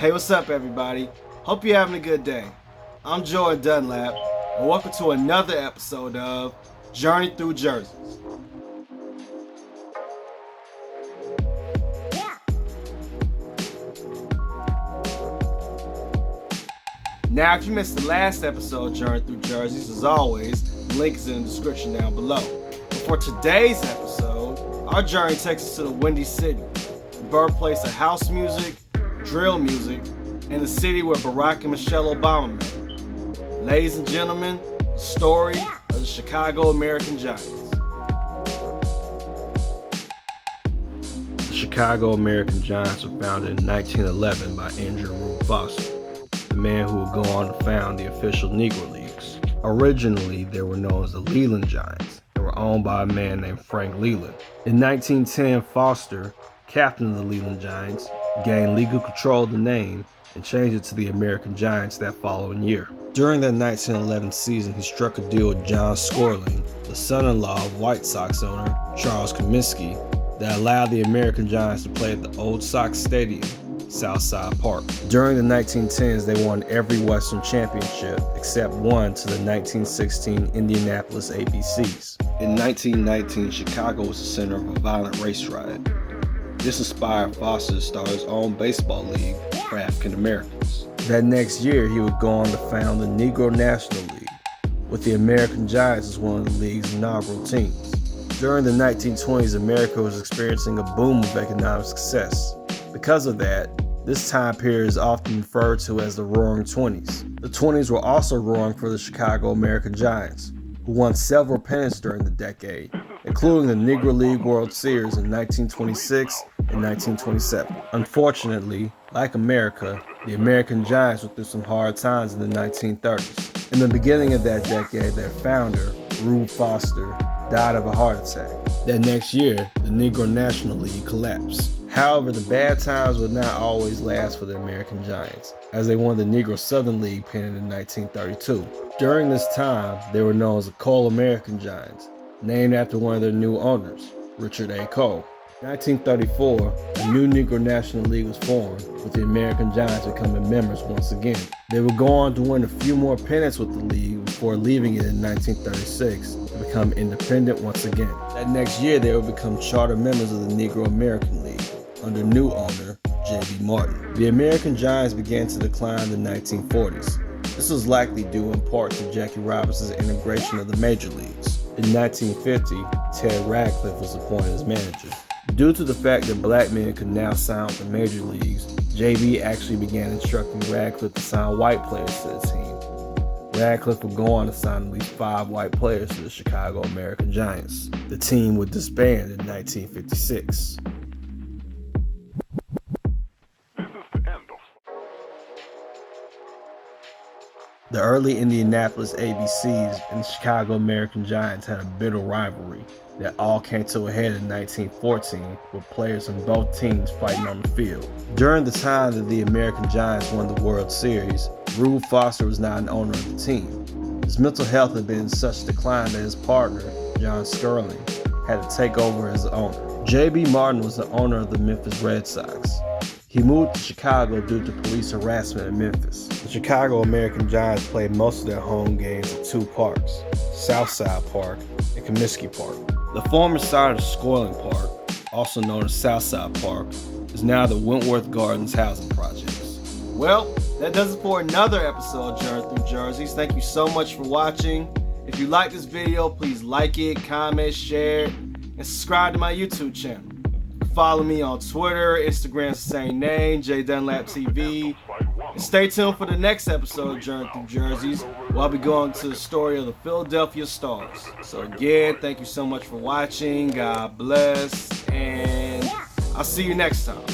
Hey, what's up everybody? Hope you're having a good day. I'm Jordan Dunlap, and welcome to another episode of Journey Through Jerseys. Now, if you missed the last episode of Journey Through Jerseys, as always, the link is in the description down below. But for today's episode, our journey takes us to the Windy City, the birthplace of house music, drill music, and the city where Barack and Michelle Obama met. Ladies and gentlemen, the story of the Chicago American Giants. The Chicago American Giants were founded in 1911 by Andrew Rube Foster, the man who would go on to found the official Negro Leagues. Originally, they were known as the Leland Giants and were owned by a man named Frank Leland. In 1910, Foster, captain of the Leland Giants, gained legal control of the name and changed it to the American Giants that following year. During that 1911 season, he struck a deal with John Scorling, the son-in-law of White Sox owner Charles Comiskey, that allowed the American Giants to play at the old Sox Stadium, Southside Park. During the 1910s, they won every Western championship except one to the 1916 Indianapolis ABCs. In 1919, Chicago was the center of a violent race riot. This inspired Foster to start his own baseball league for African Americans. That next year, he would go on to found the Negro National League, with the American Giants as one of the league's inaugural teams. During the 1920s, America was experiencing a boom of economic success. Because of that, this time period is often referred to as the Roaring Twenties. The 20s were also roaring for the Chicago American Giants, who won several pennants during the decade, including the Negro League World Series in 1926 and 1927. Unfortunately, like America, the American Giants went through some hard times in the 1930s. In the beginning of that decade, their founder, Rube Foster, died of a heart attack. That next year, the Negro National League collapsed. However, the bad times would not always last for the American Giants, as they won the Negro Southern League pennant in 1932. During this time, they were known as the Coal American Giants, named after one of their new owners, Richard A. Cole. In 1934, a new Negro National League was formed, with the American Giants becoming members once again. They would go on to win a few more pennants with the league before leaving it in 1936 to become independent once again. That next year, they would become charter members of the Negro American League under new owner J.B. Martin. The American Giants began to decline in the 1940s. This was likely due in part to Jackie Robinson's integration of the major leagues. In 1950, Ted Radcliffe was appointed as manager. Due to the fact that black men could now sign with the major leagues, JB actually began instructing Radcliffe to sign white players to the team. Radcliffe would go on to sign at least 5 white players to the Chicago American Giants. The team would disband in 1956. The early Indianapolis ABCs and the Chicago American Giants had a bitter rivalry that all came to a head in 1914 with players from both teams fighting on the field. During the time that the American Giants won the World Series, Rube Foster was not an owner of the team. His mental health had been in such decline that his partner, John Skurling, had to take over as owner. J.B. Martin was the owner of the Memphis Red Sox. He moved to Chicago due to police harassment in Memphis. The Chicago American Giants played most of their home games at 2 parks, Southside Park and Comiskey Park. The former site of Scorling Park, also known as Southside Park, is now the Wentworth Gardens housing projects. Well, that does it for another episode of Journey Through Jerseys. Thank you so much for watching. If you like this video, please like it, comment, share, and subscribe to my YouTube channel. Follow me on Twitter, Instagram, same name, JDunlap TV. And stay tuned for the next episode of Journey Through Jerseys, where I'll be going to the story of the Philadelphia Stars. So again, thank you so much for watching. God bless, and I'll see you next time.